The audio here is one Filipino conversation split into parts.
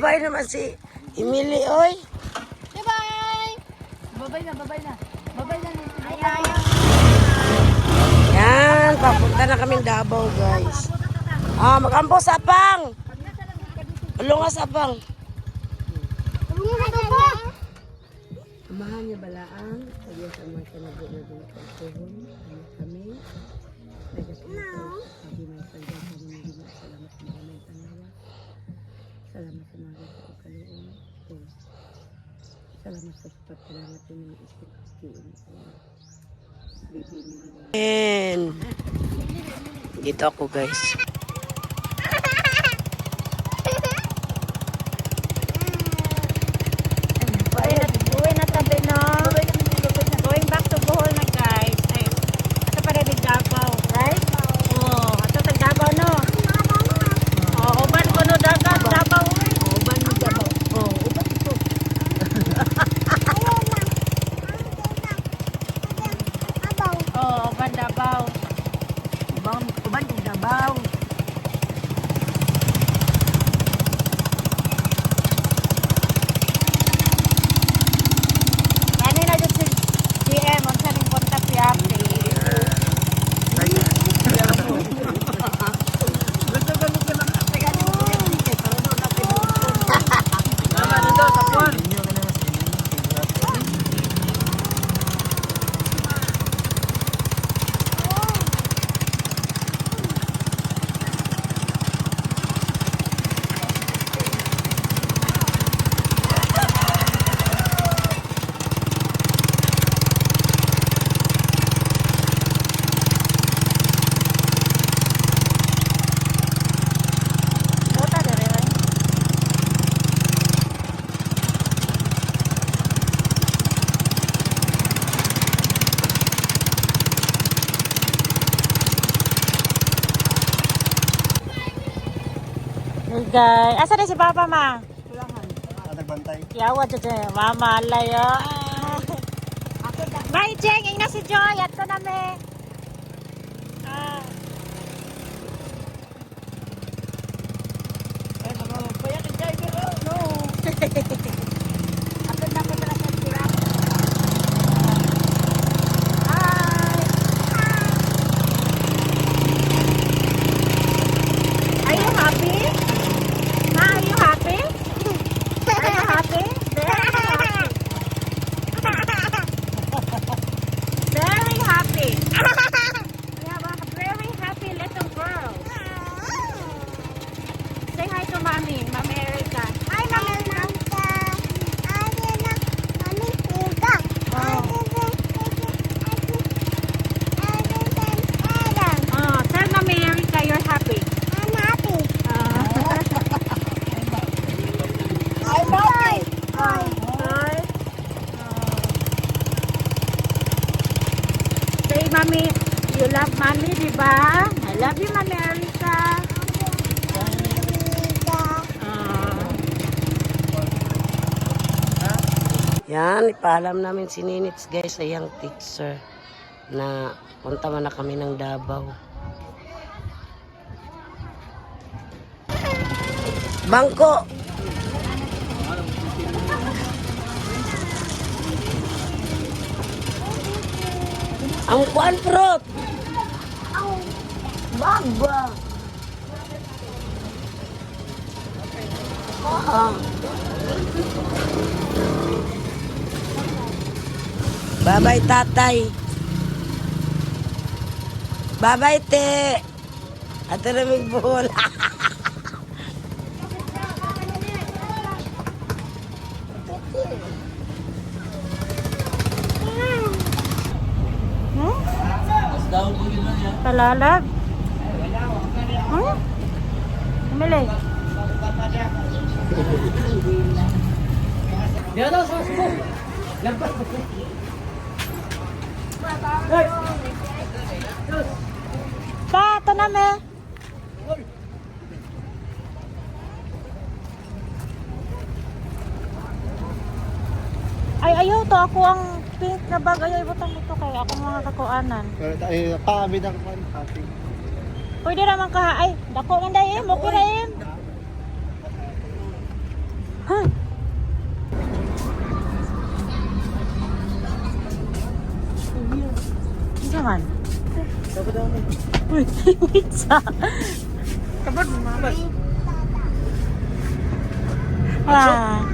Bye naman si Emily, oy. Bye-bye! Babay na. Babay na. Ayan. Yan, papunta na kaming Davao, guys. Magampo sa Apang. Ulong nga sa Apang. Amahan niya balaan. Sabi sa mga kanagot-nagot pagpuhon. Ano kami? Sabi may salga kami ng gina. Salamat sa mga may tanawa. Salamat sa mga sa kaluon. Salamat sa pagkalamat yung mga isip. And dito ako, guys. Uwi na tabi, no? Going back to Bohol na, guys. Ay, ito pa rin yung Davao, right? Oo, ito sa Davao, no? Oo, uban ko no dagat, Davao. Uban mo Davao. Uban ito. Oo, uban Davao. Uban yung Davao. Ano na dyan si GM, ang saling punta siya. Guys, asa na si Papa, ma? Nagbantay. Yawa dyan, mama, alayo. Bye, Jeng, ina si Joy, at ko na me. Are you happy? Ma, are you happy? Are you happy? Very happy. Very happy. We have a very happy little girl. Say hi to Mommy, Mommy Erica. Hi, Mommy Erica. Oh, tell Mommy Erica you're happy. Say, Mommy, you love Mommy, di ba? I love you, Mommy Erica. Yan, ipaalam namin si Ninits, guys, sa young teacher na punta man na kami ng Davao. Bangko! Ang kuan fruit! Bagba! Bye-bye, tatay. Bye-bye, te. At namig buhol. Talalag? Emily? Pa, ito na me. Ay, ayaw to. Ako ang pink na bag. Ayaw, ibutang ito kaya ako mga kakuanan. Paamid ang happy. Pwede naman ka. Ay, dako man dahil. Okay na yun. Isa man. Dapat daw ni. Uy, pizza. Kabot mo, mama. Ah.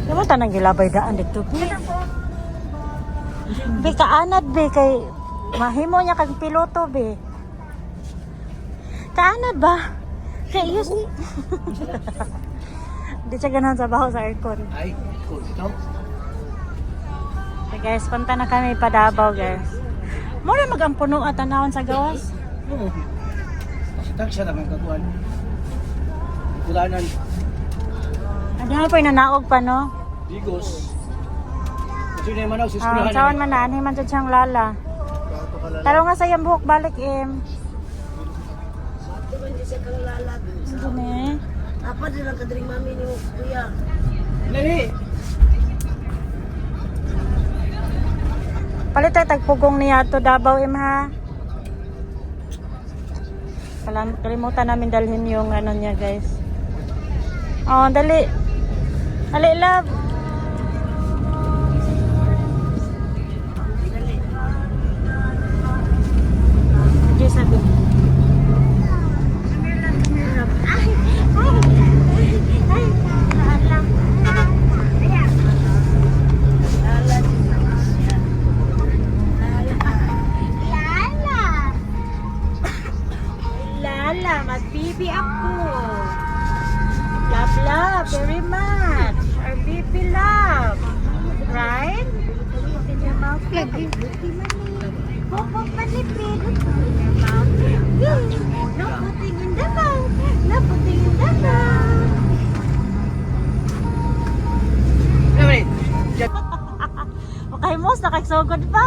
Naman tanang gilabay daan dito. Be, kaanad be, kay mahimo niya kag piloto be. Kaanad ba? Kay yus. Di siya ganahan sa baho sa aircon. Ay, ikaw. Okay guys, punta na kami pa Davao guys. Mura magampuno at tanawon sa gawas. Oo. Tag siya naman kakuan. Kulanan. Ano pa inanaog pa no? Bigos. Kasi na man ako sa Ah, eskwelahan. sawan man na, anhi man jud siyang lala. Taro nga sa iyang buhok balik em. Dumi. Apa din lang kadring mami ni kuya. Lali. Palit tayo tagpugong niya to Davao em ha. Kalimutan namin dalhin yung ano niya guys. Oh, dali. Dali love. Dali. Sabi. Lala, mag-bibi ako. Love, love, very much. Our baby love. Right? In your mouth, lagi. Pupok manipid. In your mouth. No putting in the mouth. No putting in the mouth. Okay, Mos, nakagsugod pa.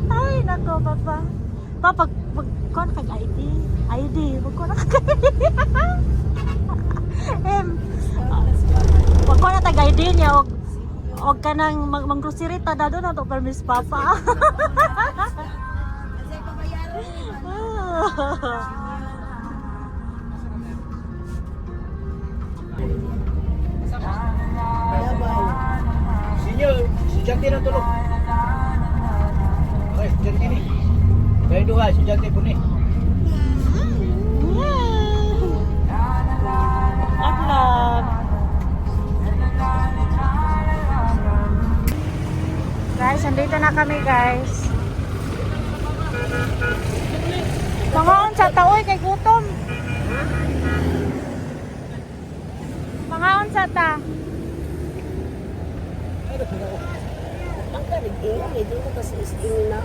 Ay, nako, papa. Papa, ko na kag ID. ID, wag ko na kag ID. Wag ko na tag ID niya, og kanang mang-grocery ta na doon, to permis papa. Sinyo, si Jackie na tulog. Ay, Jackie ni. Kaya duha, si Jackie po ni. Love. Guys, andito na kami guys. Mangaon sa taoy kay gutom. Mangaon sa ta. Ang karig-ingan, may doon ko kasi isting na.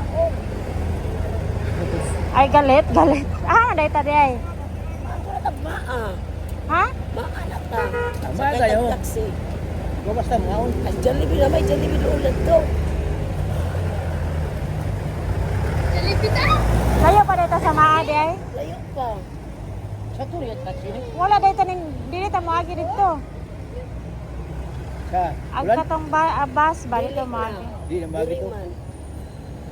Ay galit, galit. Ah, dahil tadi ay. Ako na maa. Ha? Maa na ta. Maa tayo. Taxi. Go basta maon. Ay, Jollibee na may Jollibee doon lang to. Layo pa dito sa maadi ay. Layo pa. Sa turiyot taxi ni. Wala dito ning dili ta moagi dito. Sa. Ag Ulan? katong bus ba dito moagi. Di na bagi to.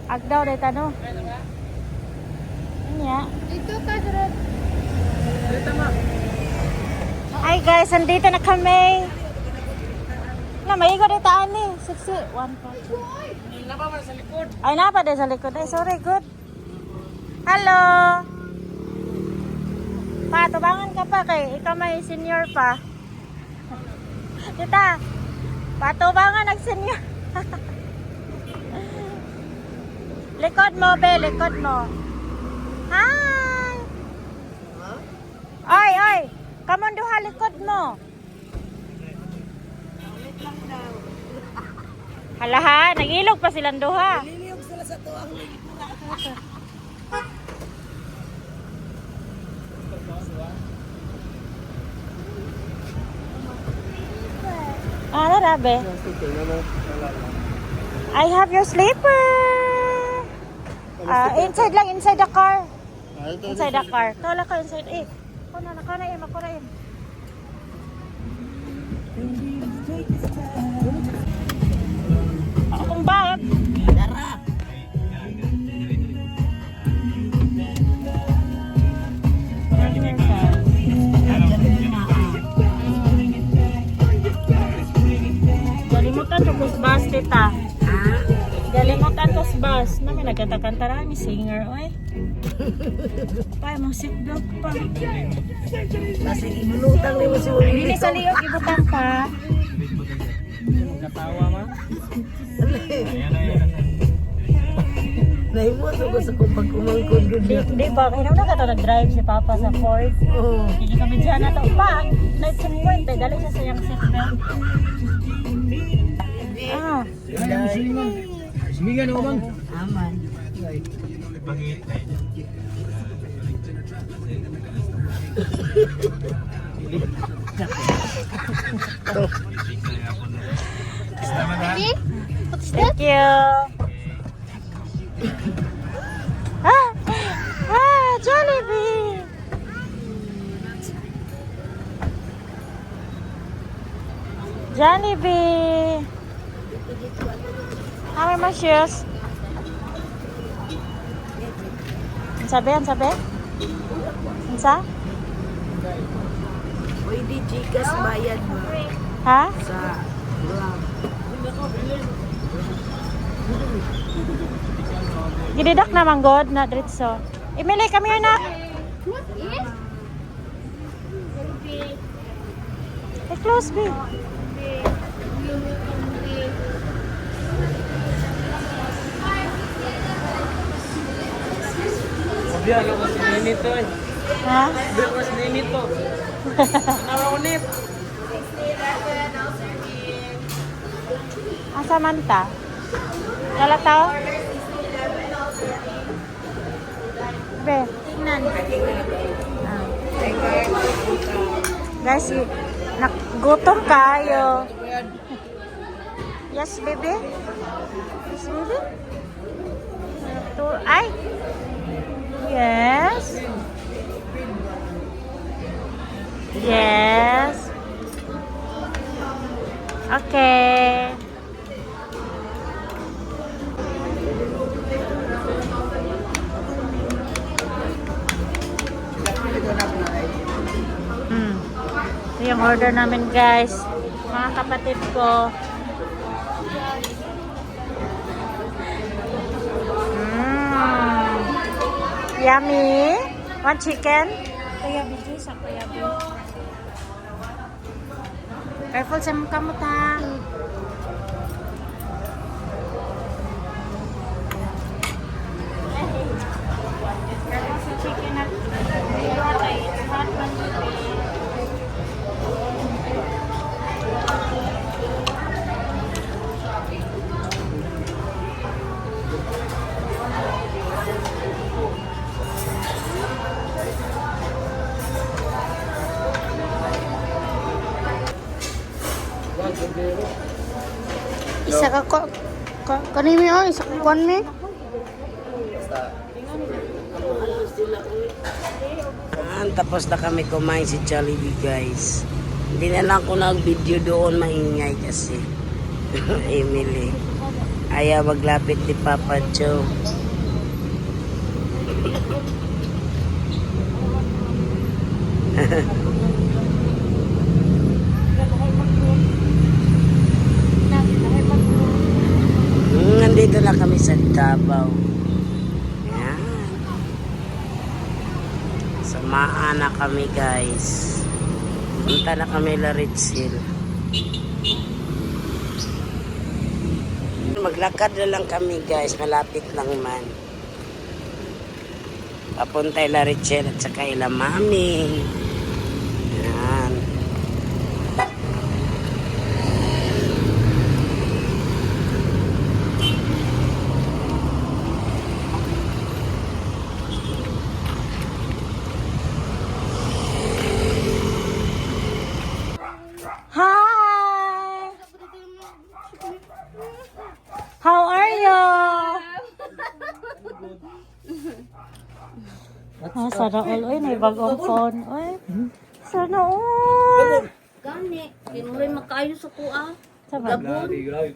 Ag daw dito no. Anya. Ito ka, Sarot. Ay guys, andito na kami. Na maigo dito ani. 1 2. Ay napa din sa likod. Ay sorry, good. Hello. Pa, tubangan ka pa kay ikaw may senior pa. Tita, patubangan nag-senior. Likod mo, be, likod mo. Hi! Oy, oy! Kamon duha likod mo. Hala ha, nag-ilog pa silang duha. Liliyog sila sa tuwang Ano rabe? I have your slipper. Inside lang, inside the car. Inside the car. Tawala ko inside. Ako na yun, ako na yun. Akong bag. Galimutan ko kusbas, tita. Galimutan ko kusbas. Namin nagkanta-kanta na singer, oy. Pa, mo seatbelt pa. Kasi ibulutang ni mo si Willie. Dili sa liyog, ibutang pa. Katawa ma. Naimot ako sa kung pagkumangkod ko Di ba, kaya na ka ito nag-drive si Papa sa Ford. Oo. Hindi kami dyan na ito. Pa, night checkpoint eh. Dali siya sa yung seatbelt. Ah, Simigan mo bang? Aman. thank you. Jollibee. Jollibee. How many more shoes? Ang sabi? Sa? Pwede Gcash bayad mo Ha? sa vlog. Gididak na manggod na diretso. Emily, come here na. Close be. Biar ko mas nito eh. Ha? Biar mas nito. Naronip. Asa man ta? Kalataw? Be, tingnan. Ah. Guys, gutom kayo. Yes, baby? Yes, baby? Ay! Yes. Yes. Okay. Ito yung order namin, guys. Mga kapatid ko. Yummy. One chicken. Kuya Biji, sa Kuya Biji. Careful sa mukha mo, ta. Careful sa chicken na. It's hot one. Isa ka ko kanimi isa ka kon mi. Tapos na kami kumain si Jollibee, guys. Hindi na lang ko nag-video doon, maingay kasi. Emily. Ayaw maglapit ni Papa Joe. Nandito na kami sa Davao. Yan. Samaan na kami, guys. Punta na kami La Richil. Maglakad na lang kami, guys. Malapit lang man. Papuntay La Richil at saka ila mami. Yan. Hi! How are you? Ah, sana all. Uy, may bagong phone. Uy, Sana all. Gani, kinuloy makayo sa kuha. Sabag. Grabe, grabe.